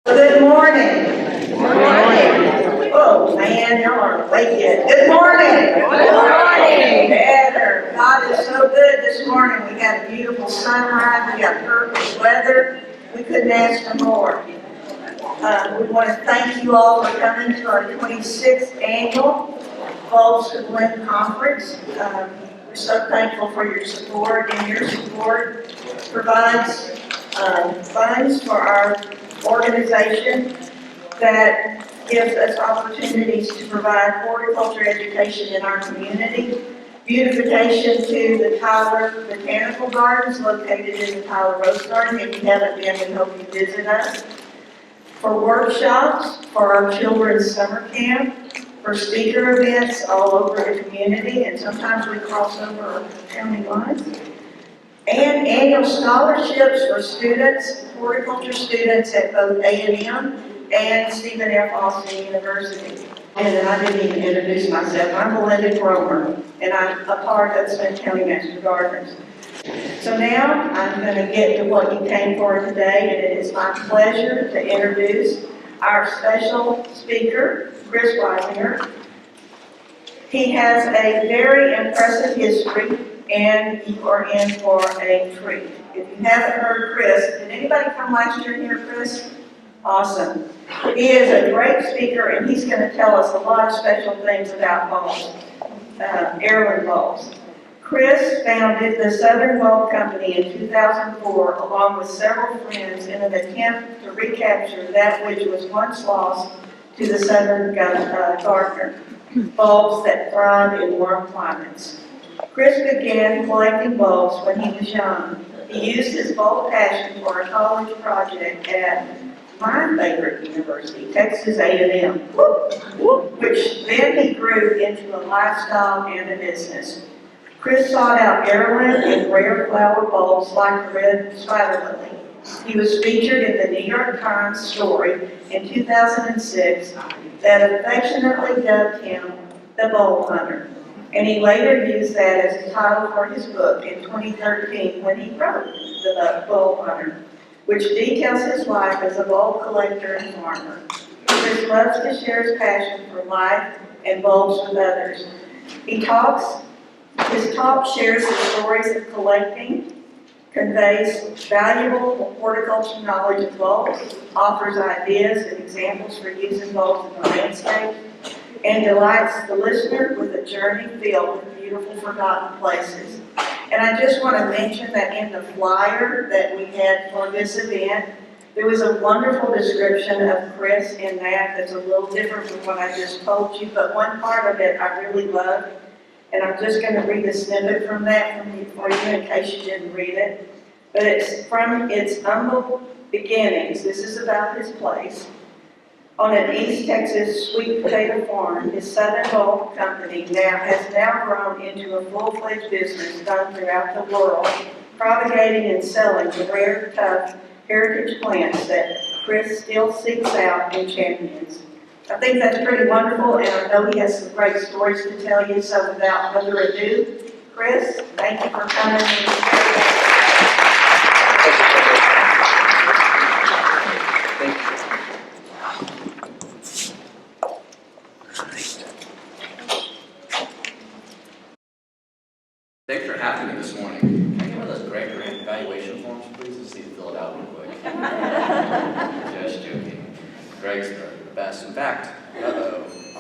Good morning. Good morning. Oh, man, y'all aren't awake yet. Good morning. Good morning. Better. God is so good this morning. We got a beautiful sunrise. We got perfect weather. We couldn't ask for more. We want to thank you all for coming to our 26th annual Falls to Blend Conference. We're so thankful for your support, and your support provides funds for our organization that gives us opportunities to provide horticulture education in our community, beautification to the Tyler Botanical Gardens located in the Tyler Rose Garden. If you haven't been, we hope you visit us. For workshops, for our children's summer camp, for speaker events all over the community, and sometimes we cross over our county lines. And annual scholarships for students, horticulture students at both A&M and Stephen F. Austin University. And I didn't even introduce myself. I'm Belinda Cromer, and I'm a part of the Smith County Master Gardeners. So now I'm going to get to what you came for today, and it is my pleasure to introduce our special speaker, Chris Wiesinger. He has a very impressive history, and you are in for a treat. If you haven't heard Chris, did anybody come last year and hear Chris? Awesome. He is a great speaker, and he's going to tell us a lot of special things about bulbs, heirloom bulbs. Chris founded the Southern Bulb Company in 2004, along with several friends, in an attempt to recapture that which was once lost to the Southern gardener, bulbs that thrive in warm climates. Chris began collecting bulbs when he was young. He used his bulb passion for a college project at my favorite university, Texas A&M, which then he grew into a lifestyle and a business. Chris sought out heirloom and rare flower bulbs like the red spider lily. He was featured in the New York Times story in 2006 that affectionately dubbed him the bulb hunter. And he later used that as a title for his book in 2013 when he wrote The Bulb Hunter, which details his life as a bulb collector and farmer. Chris loves to share his passion for life and bulbs with others. His talk shares the stories of collecting, conveys valuable horticulture knowledge of bulbs, offers ideas and examples for using bulbs in the landscape, and delights the listener with a journey filled with beautiful forgotten places. And I just want to mention that in the flyer that we had for this event, there was a wonderful description of Chris in that's a little different from what I just told you, but one part of it I really loved. And I'm just going to read a snippet from that for you in case you didn't read it. But it's from its humble beginnings. This is about his place. On an East Texas sweet potato farm, his Southern Bulb Company has now grown into a full-fledged business done throughout the world, propagating and selling the rare, tough heritage plants that Chris still seeks out and champions. I think that's pretty wonderful, and I know he has some great stories to tell you, so without further ado, Chris, thank you for coming. Thanks for having me this morning. Can I get one of those grant evaluation forms, please? Just need to fill it out real quick. Just joking. Greg's the best. In fact,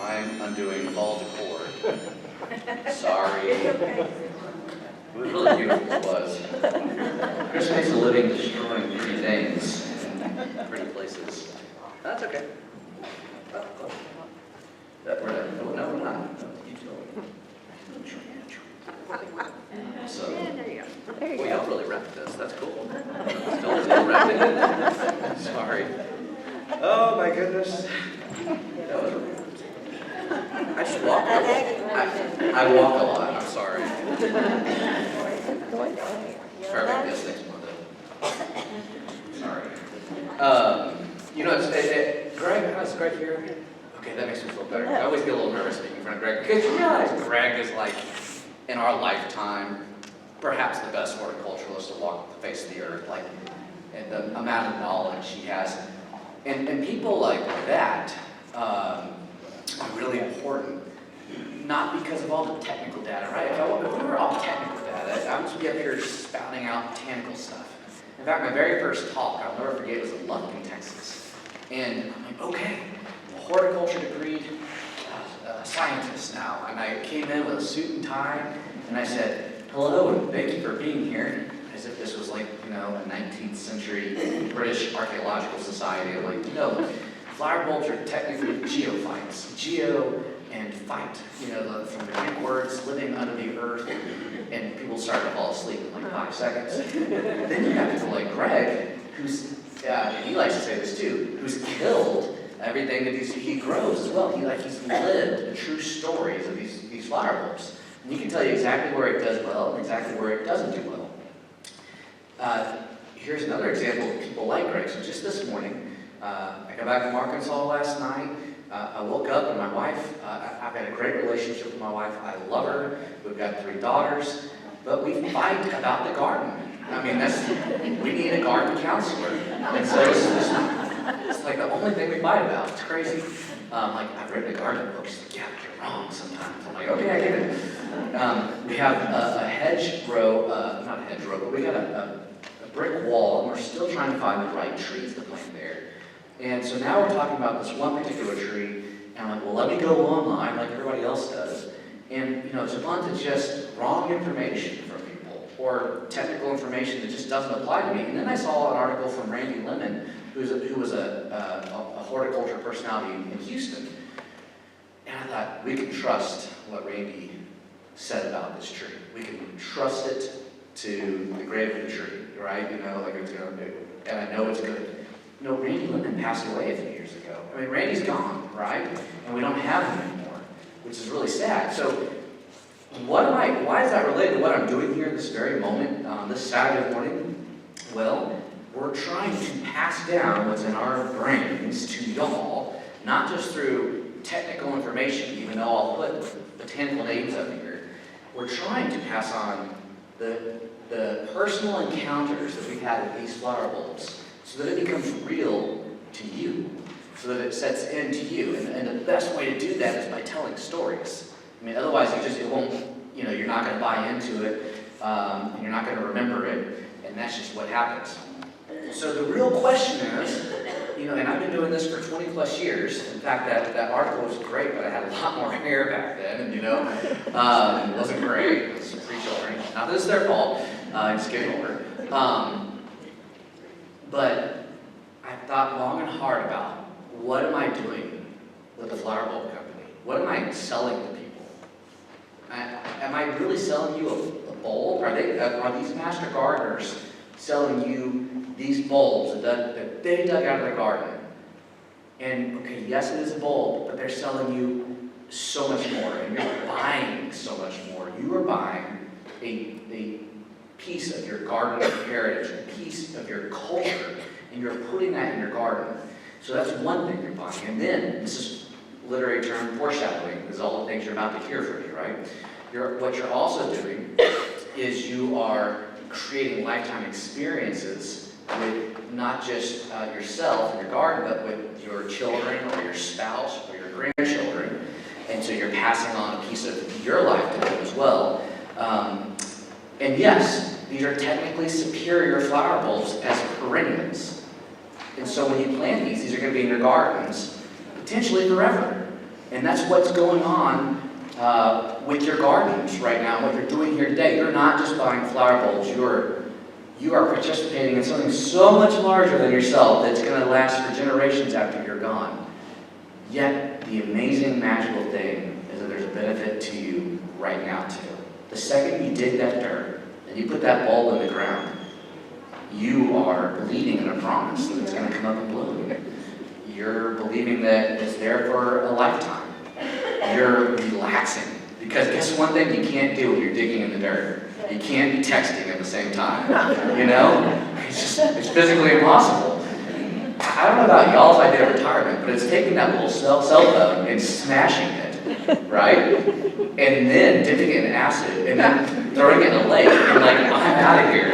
I'm undoing all decor. Sorry. It was really beautiful, it was. Chris makes a living destroying pretty things in pretty places. That's okay. No, we're not. Keep going. So, well, y'all really wrecked this. That's cool. Still wrecked it. Sorry. Oh my goodness. That was I should walk. I walk a lot. I'm sorry. Perfect. Yes, thanks, Mother. Sorry. You know, Greg, how's Greg here? Okay, that makes me feel better. I always get a little nervous speaking in front of Greg because you realize Greg is like, in our lifetime, perhaps the best horticulturalist to walk the face of the earth. Like, and the amount of knowledge he has And people like that are really important, not because of all the technical data, right? If we were all technical data, I would just be up here spouting out botanical stuff. In fact, my very first talk, I'll never forget, was in Lufkin, Texas. And I'm like, okay, I'm a horticulture degreed scientist now. And I came in with a suit and tie, and I said, hello, and thank you for being here. As if this was like, a 19th century British Archaeological Society. Like, flower bulbs are technically geophytes. Geo and phyte, from the Greek words, living under the earth, and people start to fall asleep in like 5 seconds. Then you have people like Greg, who's, and he likes to say this too, who's killed everything that he grows as well. He's lived the true stories of these flower bulbs. And he can tell you exactly where it does well and exactly where it doesn't do well. Here's another example of people like Greg. So just this morning, I got back from Arkansas last night. I woke up and my wife, I've had a great relationship with my wife. I love her. We've got 3 daughters, but we fight about the garden. I mean, we need a garden counselor. And so it's like the only thing we fight about. It's crazy. I've written a garden book. She's like, yeah, but you're wrong sometimes. I'm like, okay, I get it. We have a hedgerow, not a hedgerow, but we got a brick wall, and we're still trying to find the right trees to plant there. And so now we're talking about this one particular tree, and I'm like, well, let me go online like everybody else does. And, it's a bunch of just wrong information from people, or technical information that just doesn't apply to me. And then I saw an article from Randy Lemon, who was a horticulture personality in Houston. And I thought, we can trust what Randy said about this tree. We can trust it to the grave of the tree, right? It's going to do. And I know it's good. Randy Lemon passed away a few years ago. I mean, Randy's gone, right? And we don't have him anymore, which is really sad. So why is that related to what I'm doing here this very moment, this Saturday morning? Well, we're trying to pass down what's in our brains to y'all, not just through technical information, even though I'll put botanical names up here. We're trying to pass on the personal encounters that we've had with these flower bulbs, so that it becomes real to you, so that it sets into you. And the best way to do that is by telling stories. I mean, otherwise it won't, you're not going to buy into it, and you're not going to remember it, and that's just what happens. So the real question is, and I've been doing this for 20 plus years. In fact, that article was great, but I had a lot more hair back then, and it wasn't great. It was 3 children. Not that it's their fault, it's getting older. But I thought long and hard about, what am I doing with the flower bulb company? What am I selling to people? Am I really selling you a bulb? Are these master gardeners selling you these bulbs that they dug out of their garden? And okay, yes, it is a bulb, but they're selling you so much more, and you're buying so much more. You are buying a piece of your garden heritage, a piece of your culture, and you're putting that in your garden. So that's one thing you're buying. And then, this is literary term foreshadowing, is all the things you're about to hear from me, right? What you're also doing is you are creating lifetime experiences with not just yourself and your garden, but with your children or your spouse or your grandchildren. And so you're passing on a piece of your life to them as well. And yes, these are technically superior flower bulbs as perennials. And so when you plant these are going to be in your gardens potentially forever. And that's what's going on with your gardens right now, what you're doing here today. You're not just buying flower bulbs, you are participating in something so much larger than yourself that's going to last for generations after you're gone. Yet, the amazing, magical thing is that there's a benefit to you right now, too. The second you dig that dirt and you put that bulb in the ground, you are believing in a promise that it's going to come up and bloom. You're believing that it's there for a lifetime. You're relaxing. Because guess one thing you can't do when you're digging in the dirt? You can't be texting at the same time. It's physically impossible. I don't know about y'all's idea of retirement, but it's taking that little cell phone and smashing it, right? And then dipping it in acid and then throwing it in a lake and like, I'm out of here,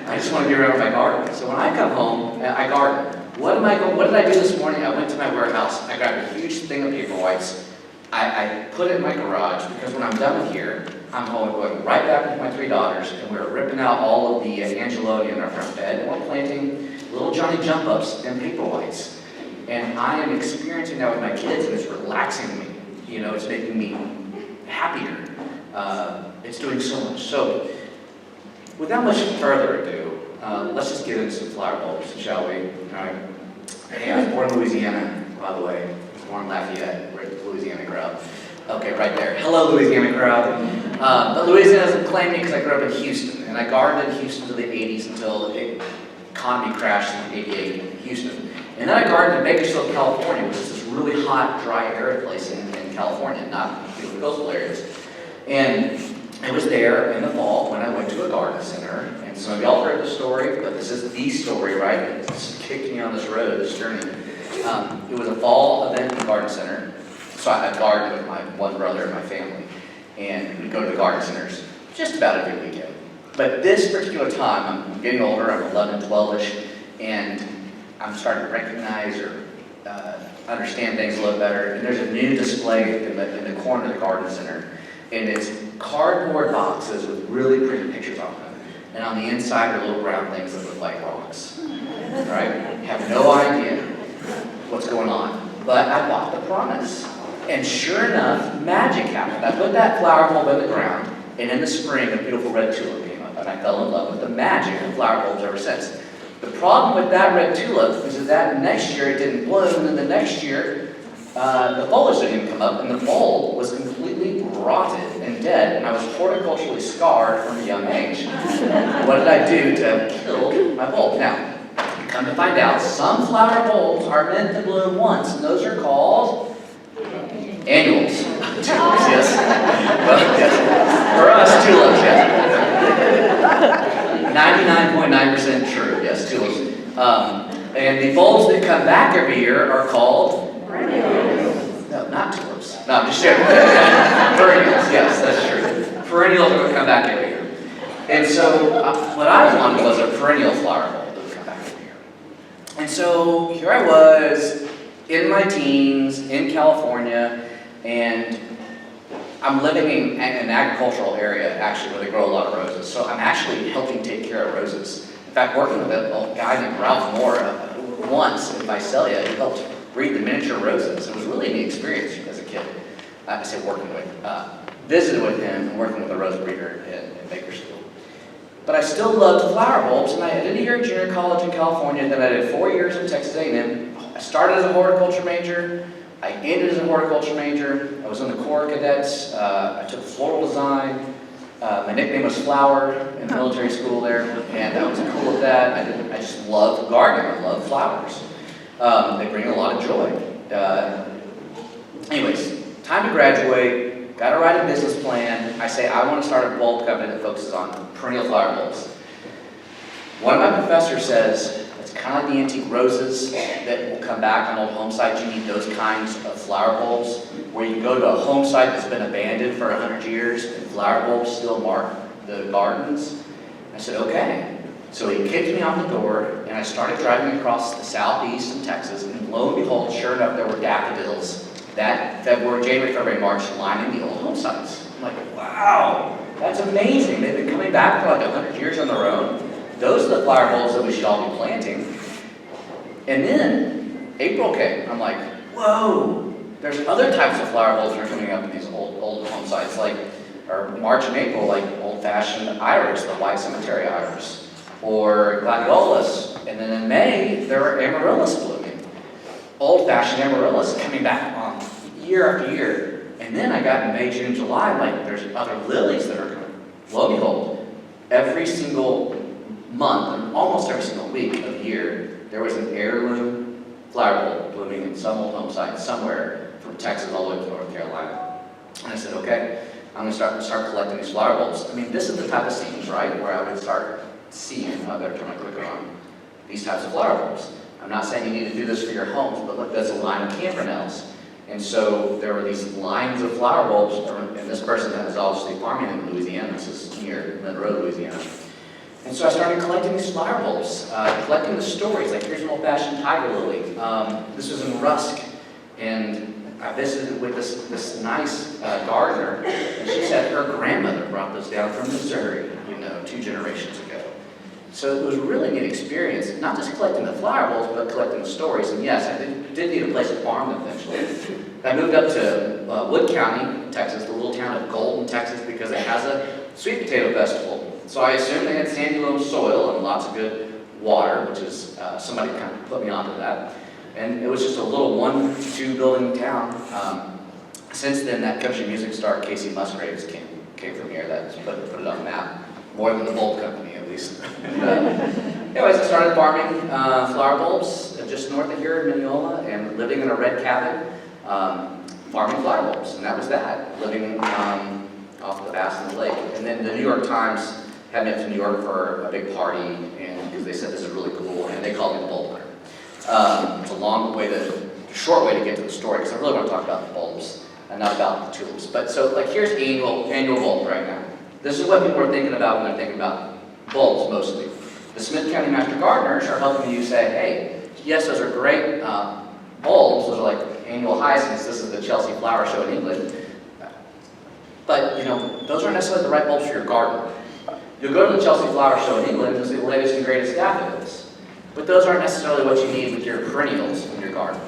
I just want to be around my garden. So when I come home, I garden. What did I do this morning? I went to my warehouse, I grabbed a huge thing of paper whites. I put it in my garage because when I'm done here, I'm going right back with my 3 daughters, and we're ripping out all of the angelonia in our front bed, and we're planting little Johnny jump-ups and paper whites. And I am experiencing that with my kids, and it's relaxing me. You know, it's making me happier. It's doing so much. So, without much further ado, let's just get into some flower bulbs, shall we? All right. Hey, I was born in Louisiana, by the way. I was born in Lafayette. We're a Louisiana crowd. Okay, right there. Hello, Louisiana crowd. But Louisiana doesn't claim me because I grew up in Houston, and I gardened in Houston to the 80s until the economy crashed in '88 in Houston. And then I gardened in Bakersfield, California, which is this really hot, dry, arid place in California, not the coastal areas. And I was there in the fall when I went to a garden center, and some of y'all heard the story, but this is the story, right? It's kicked me on this road, this journey. It was a fall event in the garden center, so I gardened with my one brother and my family, and we'd go to the garden centers just about every weekend. But this particular time, I'm getting older, I'm 11, 12-ish, and I'm starting to recognize or understand things a little better, and there's a new display in the corner of the garden center, and it's cardboard boxes with really pretty pictures on them. And on the inside are little brown things that look like rocks. Right? Have no idea what's going on. But I bought the promise. And sure enough, magic happened. I put that flower bulb in the ground, and in the spring, a beautiful red tulip came up. And I fell in love with the magic of flower bulbs ever since. The problem with that red tulip is that next year it didn't bloom, and then the next year, the foliage didn't even come up, and the bulb was completely rotted and dead, and I was horticulturally scarred from a young age. What did I do to kill my bulb? Now, come to find out, some flower bulbs are meant to bloom once, and those are called annuals. Tulips, yes. Well, yes. For us, tulips, yes. 99.9% true, yes, tulips. And the bulbs that come back every year are called no, not tulips. No, I'm just joking. Perennials, yes, that's true. Perennials would come back every year. And so, what I wanted was a perennial flower bulb that would come back every year. And so, here I was, in my teens, in California, and I'm living in an agricultural area, actually, where they grow a lot of roses. So, I'm actually helping take care of roses. In fact, working with a guy named Ralph Moore once in Visalia, he helped breed the miniature roses. It was really a neat experience as a kid. I said working with, visited with him and working with a rose breeder in Bakersfield. But I still loved flower bulbs, and I did a year in junior college in California, then I did 4 years in Texas A&M. I started as a horticulture major, I ended as a horticulture major, I was in the Corps Cadets, I took floral design, my nickname was Flower in military school there, and I was cool with that. I just love gardening, I love flowers. They bring a lot of joy. Anyways, time to graduate, got to write a business plan. I say I want to start a bulb company that focuses on perennial flower bulbs. One of my professors says it's kind of like the antique roses that will come back on old home sites. You need those kinds of flower bulbs where you go to a home site that's been abandoned for 100 years and flower bulbs still mark the gardens. I said, okay. So he kicked me out the door, and I started driving across the southeast in Texas, and lo and behold, sure enough, there were daffodils that January, February, March, lining the old home sites. I'm like, wow, that's amazing. They've been coming back for like 100 years on their own. Those are the flower bulbs that we should all be planting. And then April came. I'm like, whoa, there's other types of flower bulbs that are coming up in these old home sites, like, or March and April, like old-fashioned iris, the white cemetery iris. Or gladiolus, and then in May, there were amaryllis blooming. Old-fashioned amaryllis coming back on year after year. And then I got in May, June, July, like there's other lilies that are coming. Lo and behold, every single month, almost every single week of the year, there was an heirloom flower bulb blooming in some old home site somewhere from Texas all the way to North Carolina. And I said, okay, I'm going to start collecting these flower bulbs. I mean, this is the type of scenes, right, where I would start seeing, I better turn my clicker on, these types of flower bulbs. I'm not saying you need to do this for your homes, but look, that's a line of campanelles. And so there were these lines of flower bulbs, and this person that was obviously farming in Louisiana, this is near Monroe, Louisiana. And so I started collecting these flower bulbs, collecting the stories, like here's an old-fashioned tiger lily. This was in Rusk, and I visited with this nice gardener, and she said her grandmother brought those down from Missouri, 2 generations ago. So it was a really neat experience, not just collecting the flower bulbs, but collecting the stories. And yes, I did need a place to farm them eventually. I moved up to Wood County, Texas, the little town of Golden, Texas, because it has a sweet potato festival. So I assumed they had sandy loam soil and lots of good water, which is, somebody kind of put me onto that. And it was just a little 1-2 building town. Since then, that country music star Casey Musgraves came from here. That put it on the map, more than the bulb company at least. Anyways, I started farming flower bulbs just north of here in Mineola, and living in a red cabin, farming flower bulbs, and that was that. Living off the Bass in the Lake, and then the New York Times had me up to New York for a big party, and because they said this is really cool, and they called me the bulb hunter. It's a short way to get to the story, because I really want to talk about the bulbs and not about the tulips. But so, like, here's annual bulb right now. This is what people are thinking about when they're thinking about bulbs mostly. The Smith County Master Gardeners are helping you say, hey, yes, those are great bulbs. Those are like annual hyacinths. This is the Chelsea Flower Show in England. But, those aren't necessarily the right bulbs for your garden. You'll go to the Chelsea Flower Show in England and see the latest and greatest daffodils. But those aren't necessarily what you need with your perennials in your garden.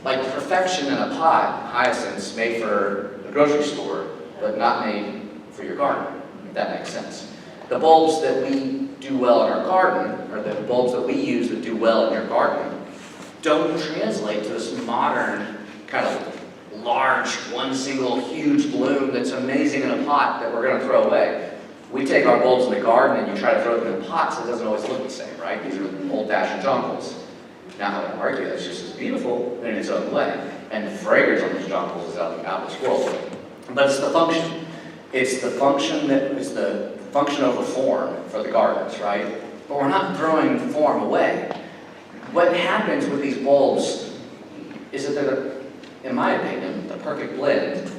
Like perfection in a pot, hyacinths made for the grocery store, but not made for your garden, if that makes sense. The bulbs that we do well in our garden, or the bulbs that we use that do well in your garden, don't translate to this modern kind of large, one single huge bloom that's amazing in a pot that we're going to throw away. We take our bulbs in the garden and you try to throw them in pots, it doesn't always look the same, right? These are old-fashioned jonquils. Now, I would argue that's just as beautiful in its own way, and the fragrance on these jonquils is out of this world. But it's the function. It's the function that is the function over form for the gardens, right? But we're not throwing form away. What happens with these bulbs is that they're, in my opinion, the perfect blend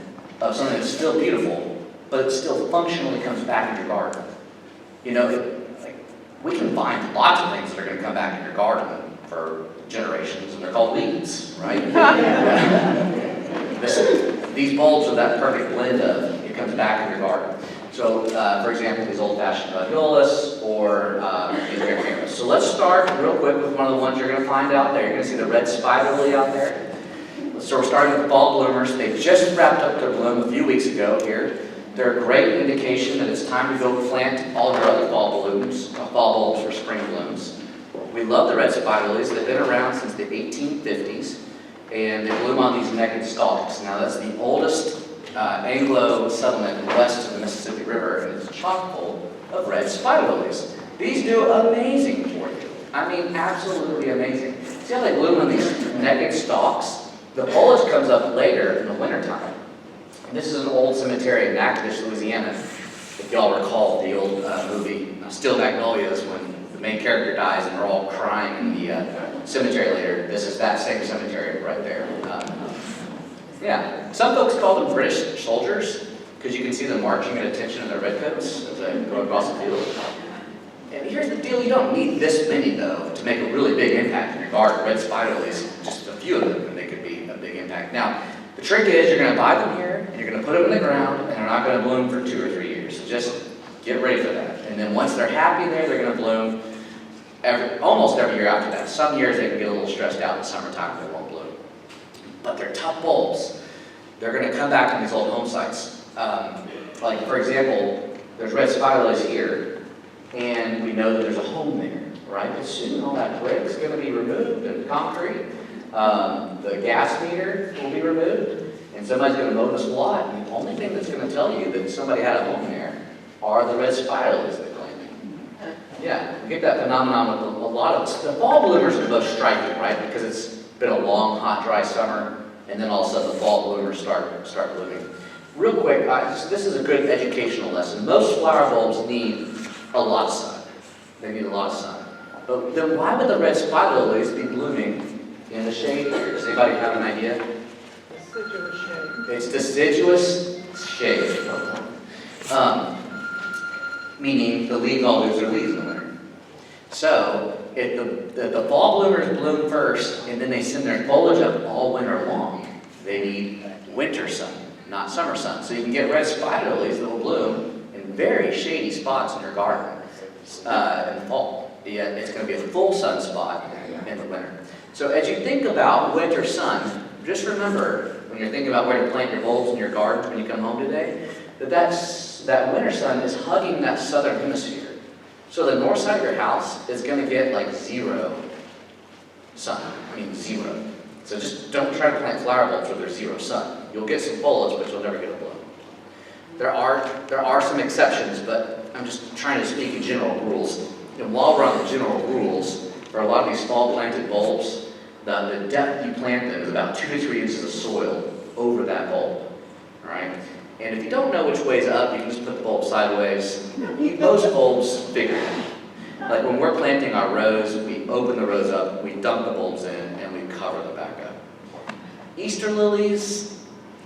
of something that's still beautiful, but it still functionally comes back in your garden. We can find lots of things that are going to come back in your garden for generations, and they're called weeds, right? These bulbs are that perfect blend of it comes back in your garden. So, for example, these old-fashioned gladiolus or these rare cameras. So let's start real quick with one of the ones you're going to find out there. You're going to see the red spider lily out there. So we're starting with the fall bloomers. They just wrapped up their bloom a few weeks ago here. They're a great indication that it's time to go plant all your other fall bulbs for spring blooms. We love the red spider lilies. They've been around since the 1850s, and they bloom on these naked stalks. Now that's the oldest Anglo settlement west of the Mississippi River, and it's chock full of red spider lilies. These do amazing for you. I mean, absolutely amazing. See how they bloom on these naked stalks? The foliage comes up later in the wintertime. This is an old cemetery in Natchitoches, Louisiana. If y'all recall the old movie Steel Magnolias, when the main character dies and they're all crying in the cemetery later. This is that same cemetery right there. Yeah, some folks call them British soldiers because you can see them marching at attention in their redcoats as they go across the field. And here's the deal, you don't need this many though to make a really big impact in your garden. Red spider lilies, just a few of them, and they could be a big impact. Now, the trick is you're going to buy them here, and you're going to put them in the ground, and they're not going to bloom for 2 or 3 years. So just get ready for that. And then once they're happy there, they're going to bloom almost every year after that. Some years they can get a little stressed out in the summertime, they won't bloom. But they're tough bulbs. They're going to come back on these old home sites. Like, for example, there's red spider lilies here, and we know that there's a home there, right? But soon all that brick is going to be removed and concrete. The gas meter will be removed, and somebody's going to mow this lot, and the only thing that's going to tell you that somebody had a home there are the red spider lilies they're claiming. Yeah, we get that phenomenon with a lot of the fall bloomers are the most striking, right? Because it's been a long, hot, dry summer, and then all of a sudden the fall bloomers start blooming. Real quick, this is a good educational lesson. Most flower bulbs need a lot of sun. They need a lot of sun. But then why would the red spider lilies be blooming in the shade here? Does anybody have an idea? Deciduous shade. It's deciduous shade. meaning the leaves all lose their leaves in the winter. So if the fall bloomers bloom first, and then they send their foliage up all winter long, they need winter sun, not summer sun. So you can get red spider lilies that will bloom in very shady spots in your garden in the fall. Yeah, it's going to be a full sun spot in the winter. So as you think about winter sun, just remember when you're thinking about where to plant your bulbs in your garden when you come home today, that winter sun is hugging that southern hemisphere. So the north side of your house is going to get like zero sun. I mean zero. So just don't try to plant flower bulbs where there's zero sun. You'll get some foliage, but you'll never get a bloom. There are some exceptions, but I'm just trying to speak in general rules. And while we're on the general rules, for a lot of these fall planted bulbs, the depth you plant them is about 2 to 3 inches of soil over that bulb. All right? And if you don't know which way's up, you can just put the bulb sideways. Most bulbs figure it out. Like when we're planting our rows, we open the rows up, we dump the bulbs in, and we cover them back up. Easter lilies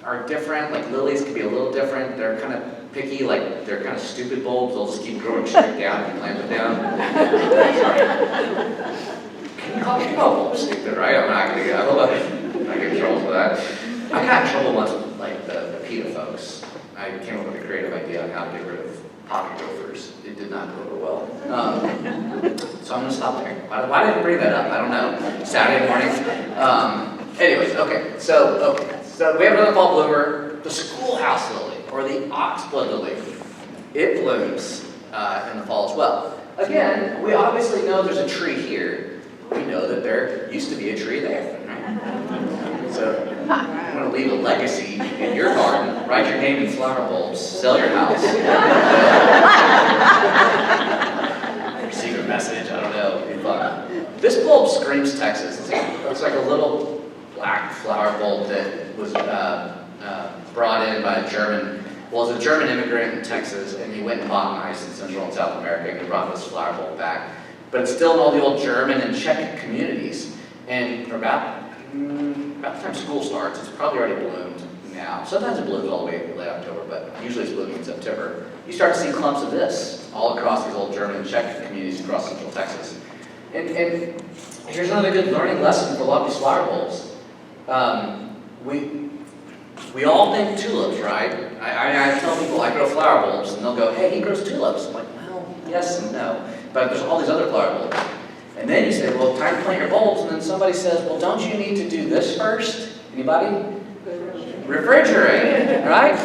are different. Like lilies can be a little different. They're kind of picky, like they're kind of stupid bulbs. They'll just keep growing straight down if you plant them down. Can you call bulbs stupid, right? I'm not going to get in trouble for that. I got in trouble once with like the PETA folks. I came up with a creative idea on how to get rid of pocket gophers. It did not go over well. So I'm going to stop there. Why did I bring that up? I don't know. Saturday morning. Anyways, okay. So we have another fall bloomer, the schoolhouse lily, or the oxblood lily. It blooms in the fall as well. Again, we obviously know there's a tree here. We know that there used to be a tree there, right? So you want to leave a legacy in your garden, write your name in flower bulbs, sell your house. Secret message, I don't know. It'd be fun. This bulb screams Texas. It's like a little black flower bulb that was brought in by a German. Well, it was a German immigrant in Texas, and he went and botanized in Central and South America, and he brought this flower bulb back. But it's still in all the old German and Czech communities. And for about the time school starts, it's probably already bloomed now. Sometimes it blooms all the way late October, but usually it's blooming in September. You start to see clumps of this all across these old German and Czech communities across Central Texas. And here's another good learning lesson for a lot of these flower bulbs. We all think tulips, right? I tell people I grow flower bulbs, and they'll go, hey, he grows tulips. I'm like, well, yes and no. But there's all these other flower bulbs. And then you say, well, time to plant your bulbs. And then somebody says, well, don't you need to do this first? Anybody? Refrigerate, right?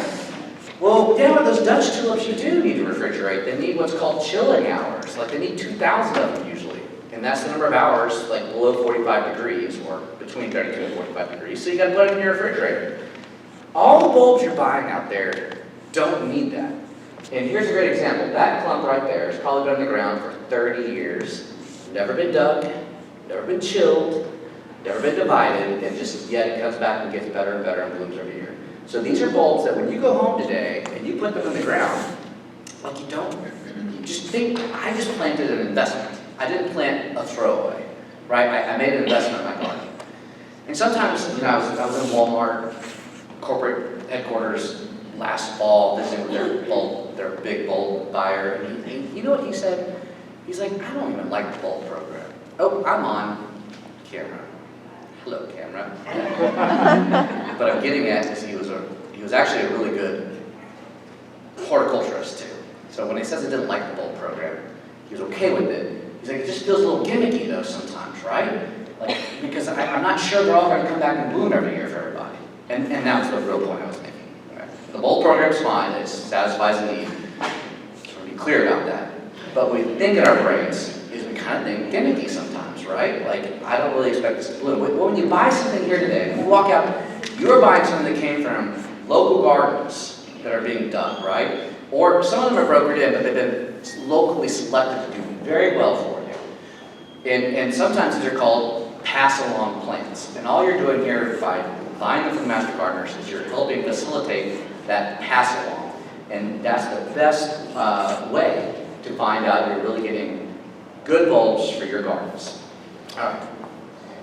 Well, yeah, with those Dutch tulips, you do need to refrigerate. They need what's called chilling hours. Like, they need 2,000 of them usually. And that's the number of hours, like, below 45 degrees, or between 32 and 45 degrees. So you got to put it in your refrigerator. All the bulbs you're buying out there don't need that. And here's a great example. That clump right there has probably been on the ground for 30 years. Never been dug, never been chilled, never been divided, and just yet it comes back and gets better and better and blooms every year. So these are bulbs that when you go home today and you put them in the ground, like you just think, I just planted an investment. I didn't plant a throwaway, right? I made an investment in my garden. And sometimes, I was in Walmart corporate headquarters last fall visiting with their big bulb buyer, and you know what he said? He's like, I don't even like the bulb program. Oh, I'm on camera. Hello, camera. But I'm getting at is he was actually a really good horticulturist too. So when he says he didn't like the bulb program, he was okay with it. He's like, it just feels a little gimmicky though sometimes, right? Like, because I'm not sure they're all going to come back and bloom every year for everybody. And that's the real point I was making. Right? The bulb program's fine, it satisfies a need. So we'll be clear about that. But we think in our brains is we kind of think gimmicky sometimes, right? Like, I don't really expect this to bloom. Well, when you buy something here today, when you walk out, you're buying something that came from local gardens that are being done, right? Or some of them are brokered in, but they've been locally selected to do very well for you. And sometimes these are called pass-along plants. And all you're doing here by buying them from the master gardeners is you're helping facilitate that pass-along. And that's the best way to find out you're really getting good bulbs for your gardens. All right.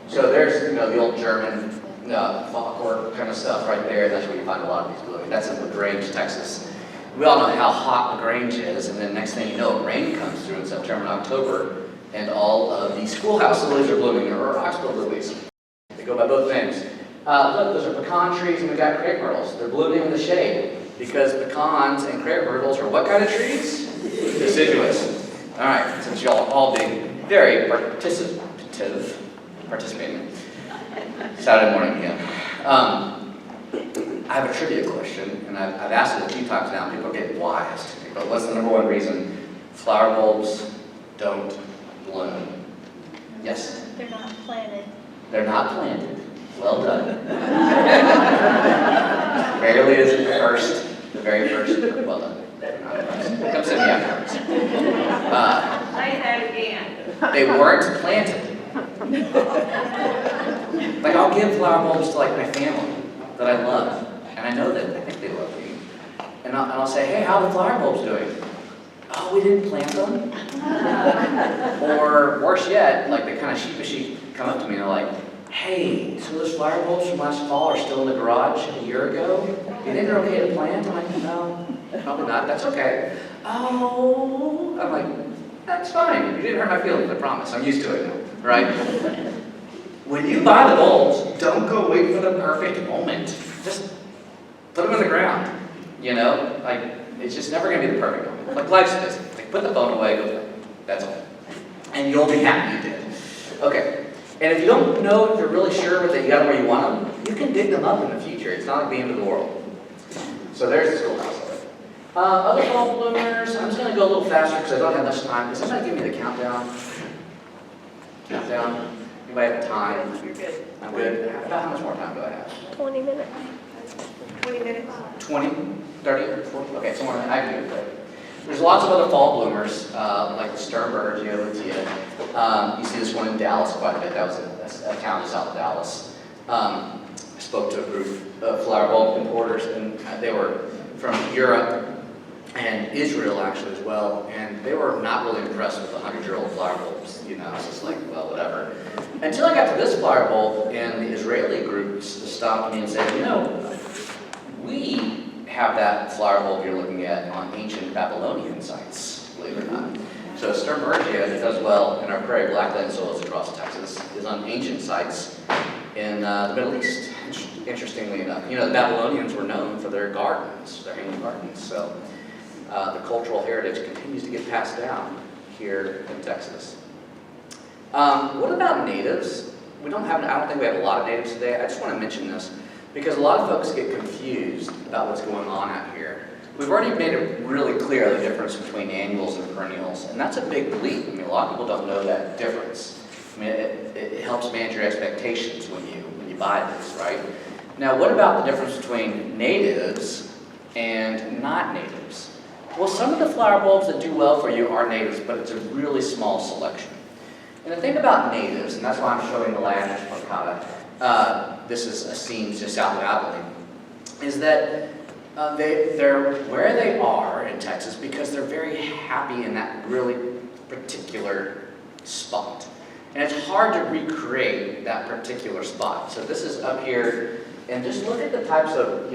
So there's the old German Fachwerk kind of stuff right there. That's where you find a lot of these blooming. That's in LaGrange, Texas. we all know how hot LaGrange is, and then next thing you know, rain comes through in September and October, and all of the schoolhouse lilies are blooming, or oxbow lilies. They go by both names. Look, those are pecan trees, and we've got crepe myrtles. They're blooming in the shade, because pecans and crepe myrtles are what kind of trees? Deciduous. All right, since y'all all being very participating, Saturday morning again. I have a trivia question, and I've asked it a few times now, and people are getting wise to me, but what's the number one reason flower bulbs don't bloom? Yes? They're not planted. They're not planted. Well done. Rarely is it the very first, well done. Come sit me afterwards. Say that again. They weren't planted. Like, I'll give flower bulbs to, like, my family that I love, and I know that I think they love me. And I'll say, hey, how are the flower bulbs doing? Oh, we didn't plant them? Or worse yet, like, they kind of sheepishly come up to me and they're like, hey, so those flower bulbs from last fall are still in the garage a year ago? Do you think they're okay to plant? I'm like, no, probably not. That's okay. Oh, I'm like, that's fine. You didn't hurt my feelings, I promise. I'm used to it now, right? When you buy the bulbs, don't go wait for the perfect moment. Just put them in the ground, you know? Like, it's just never going to be the perfect moment. Like, life's busy. Like, put the phone away, go play. That's all. And you'll be happy you did. Okay. And if you don't know, if you're really sure that you got them where you want them, you can dig them up in the future. It's not like the end of the world. So there's the schoolhouse. Other fall bloomers, I'm just going to go a little faster because I don't have much time. Can somebody give me the countdown? Countdown? Anybody have time? You're good. I'm good. About how much more time do I have? 20 minutes. 20 minutes. 20? 30? 40? Okay, somewhere I can do it. There's lots of other fall bloomers, like the Sternberger geolytia. You see this one in Dallas quite a bit. That was a town just south of Dallas. I spoke to a group of flower bulb importers, and they were from Europe and Israel actually as well, and they were not really impressed with the 100-year-old flower bulbs. You know, it's just like, well, whatever. Until I got to this flower bulb, and the Israeli groups stopped me and said, you know, we have that flower bulb you're looking at on ancient Babylonian sites, believe it or not. So Sternbergia, that does well in our prairie blackland soils across Texas, is on ancient sites in the Middle East, interestingly enough. You know, the Babylonians were known for their gardens, their hanging gardens, so the cultural heritage continues to get passed down here in Texas. What about natives? I don't think we have a lot of natives today. I just want to mention this because a lot of folks get confused about what's going on out here. We've already made it really clear the difference between annuals and perennials, and that's a big leap. I mean, a lot of people don't know that difference. I mean, it helps manage your expectations when you buy this, right? Now, what about the difference between natives and not natives? Well, some of the flower bulbs that do well for you are natives, but it's a really small selection. And the thing about natives, and that's why I'm showing the Lash Placata, this is a scene just south of Abilene, is that they're where they are in Texas because they're very happy in that really particular spot. And it's hard to recreate that particular spot. So this is up here, and just look at the types of,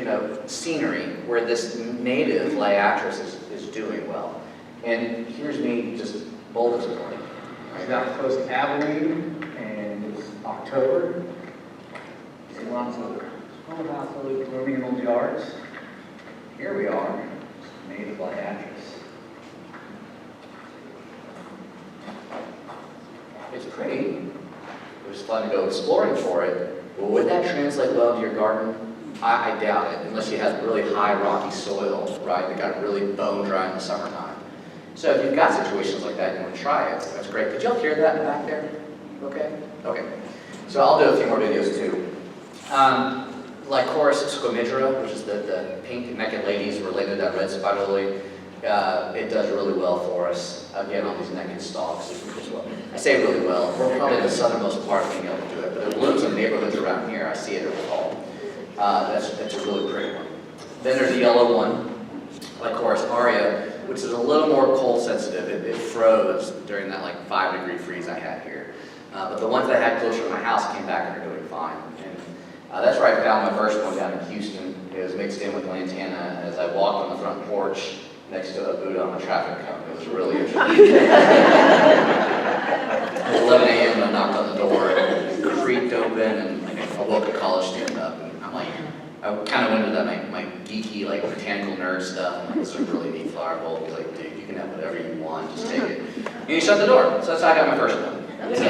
scenery where this native Liatris is doing well. And here's me just bold as a point. I got close to Abilene, and it's October. See lots of schoolhouse lilies blooming in old yards. Here we are, native Liatris. It's pretty. It was fun to go exploring for it. But would that translate well to your garden? I doubt it, unless you have really high rocky soil, right, that got really bone dry in the summertime. So if you've got situations like that, you want to try it, that's great. Could y'all hear that in the back there? Okay? Okay. So I'll do a few more videos too. Like Chorus squamidra, which is the pink naked ladies related to that red spider lily, it does really well for us, again, on these naked stalks as well. I say really well. We're probably the southernmost part of being able to do it, but it blooms in neighborhoods around here. I see it every fall. That's a really pretty one. Then there's a yellow one, like Chorus aria, which is a little more cold sensitive. It froze during that like 5-degree freeze I had here. But the ones that I had closer to my house came back and are doing fine. That's where I found my first one down in Houston. It was mixed in with lantana as I walked on the front porch next to a Buddha on a traffic cone. It was really interesting. It was 11 a.m. and I knocked on the door and it creaked open and I woke a college student up and I'm like, I kind of went into that my geeky like botanical nerd stuff. I'm like, this is a really neat flower bulb. He's like, dude, you can have whatever you want, just take it. And he shut the door. So that's how I got my first one. So,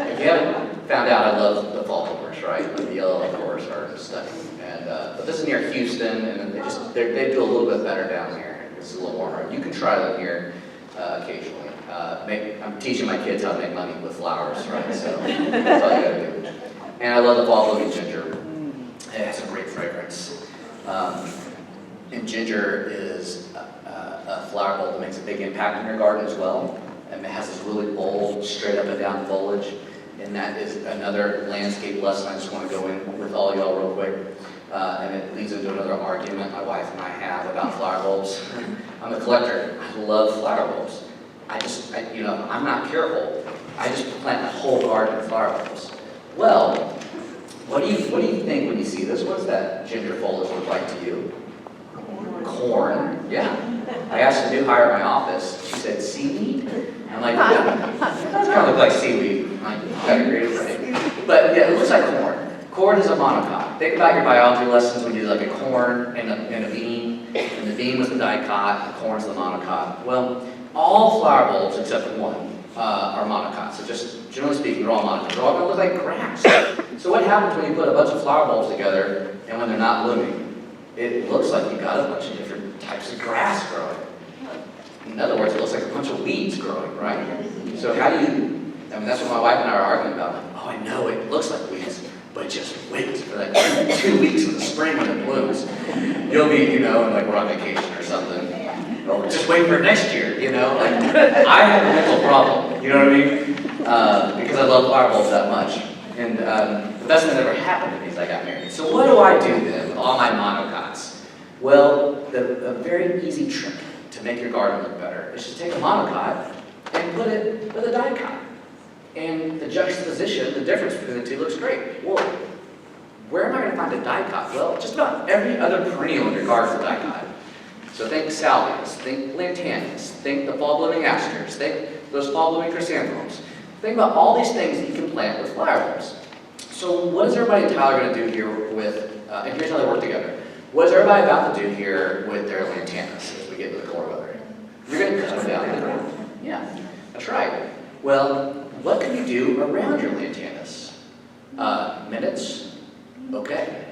if you haven't found out, I love the fall colors, right? Like the yellow, of course, are stunning. And but this is near Houston, and they do a little bit better down here. It's a little warmer. You can try them here occasionally. I'm teaching my kids how to make money with flowers, right? So that's all you gotta do. And I love the fall blooming ginger. It has a great fragrance. And ginger is a flower bulb that makes a big impact in your garden as well. And it has this really bold, straight up and down foliage. And that is another landscape lesson I just want to go in with all y'all real quick. And it leads into another argument my wife and I have about flower bulbs. I'm a collector. I love flower bulbs. I'm not careful. I just plant my whole garden of flower bulbs. Well, what do you think when you see this? What does that ginger foliage look like to you? Corn. Yeah. I asked a new hire at my office. She said, seaweed? I'm like, yeah, it does kind of look like seaweed. I agree with it. But yeah, it looks like corn. Corn is a monocot. Think about your biology lessons when you did like a corn and a bean, and the bean was the dicot, and the corn's the monocot. Well, all flower bulbs except one are monocots. So just generally speaking, they're all monocots. They're all going to look like grass. So what happens when you put a bunch of flower bulbs together and when they're not blooming? It looks like you've got a bunch of different types of grass growing. In other words, it looks like a bunch of weeds growing, right? So how do you, that's what my wife and I are arguing about. Like, oh, I know it looks like weeds, but just wait for like 2 weeks in the spring when it blooms. You'll be, and like we're on vacation or something. Or just wait for next year, Like, I have a mental problem, you know what I mean? Because I love flower bulbs that much. And the best thing that ever happened to me is I got married. So what do I do then with all my monocots? Well, a very easy trick to make your garden look better is just take a monocot and put it with a dicot. And the juxtaposition, the difference between the two looks great. Well, where am I going to find a dicot? Well, just about every other perennial in your garden is a dicot. So think salvias, think lantanas, think the fall blooming asters, think those fall blooming chrysanthemums. Think about all these things that you can plant with flower bulbs. So what is everybody in Tyler going to do here with, and here's how they work together. What is everybody about to do here with their lantanas as we get into the cold weather? You're going to cut them down. Yeah, that's right. Well, what can you do around your lantanas? Minutes? Okay.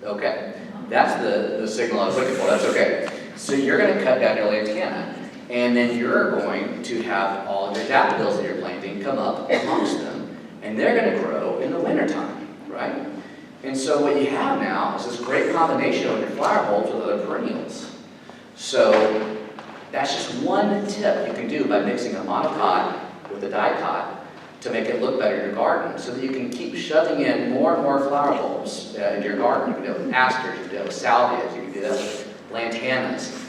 Okay. That's the signal I was looking for. That's okay. So you're going to cut down your lantana. And then you're going to have all your daffodils that you're planting come up amongst them. And they're going to grow in the wintertime, right? And so what you have now is this great combination of your flower bulbs with other perennials. So that's just one tip you can do by mixing a monocot with a dicot to make it look better in your garden, so that you can keep shoving in more and more flower bulbs into your garden. You can do it with asters, you can do it with salvias, you can do that with lantanas.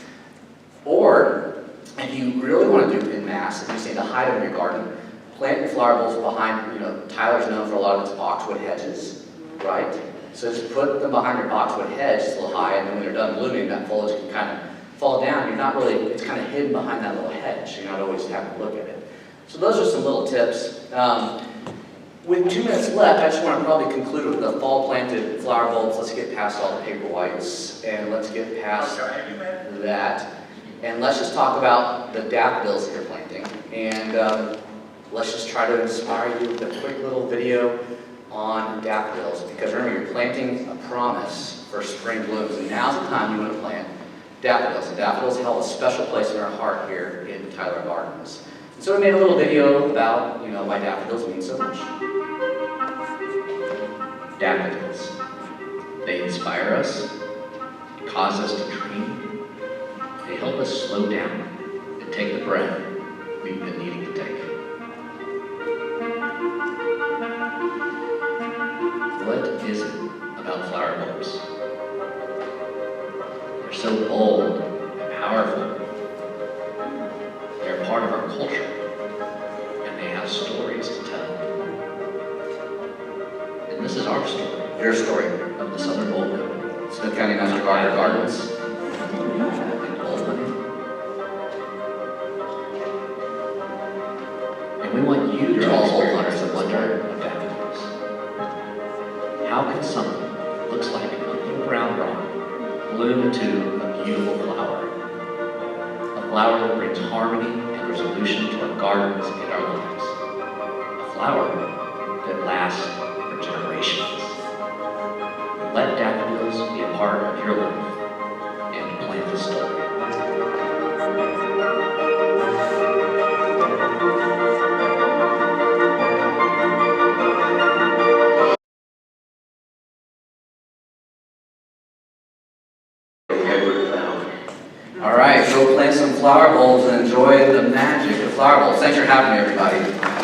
Or, if you really want to do it in mass, if you see the height of your garden, plant your flower bulbs behind, Tyler's known for a lot of its boxwood hedges, right? So just put them behind your boxwood hedge, it's a little high, and then when they're done blooming, that foliage can kind of fall down. It's kind of hidden behind that little hedge, so you're not always having to look at it. So those are some little tips. With 2 minutes left, I just want to probably conclude with the fall planted flower bulbs. Let's get past all the paper whites, and let's get past that. And let's just talk about the daffodils that you're planting. And let's just try to inspire you with a quick little video on daffodils. Because remember, you're planting a promise for spring blooms. And now's the time you want to plant daffodils. And daffodils held a special place in our heart here in Tyler Gardens. And so we made a little video about, why daffodils mean so much. Daffodils. They inspire us, cause us to dream. They help us slow down and take the breath we've been needing to take. What is it about flower bulbs? They're so bold and powerful. They're part of our culture, and they have stories to tell. your story. of the Southern Bowl Company. Smith County Master Gardener Gardens. And we want you to You're all experience hunters the at wonder of daffodils. How can something that looks like a little brown rock bloom into a beautiful flower? A flower that brings harmony and resolution to our gardens and our lives. A flower that lasts for generations. Let daffodils be a part of your life and plant the story. All right, go plant some flower bulbs and enjoy the magic of flower bulbs. Thanks for having me, everybody.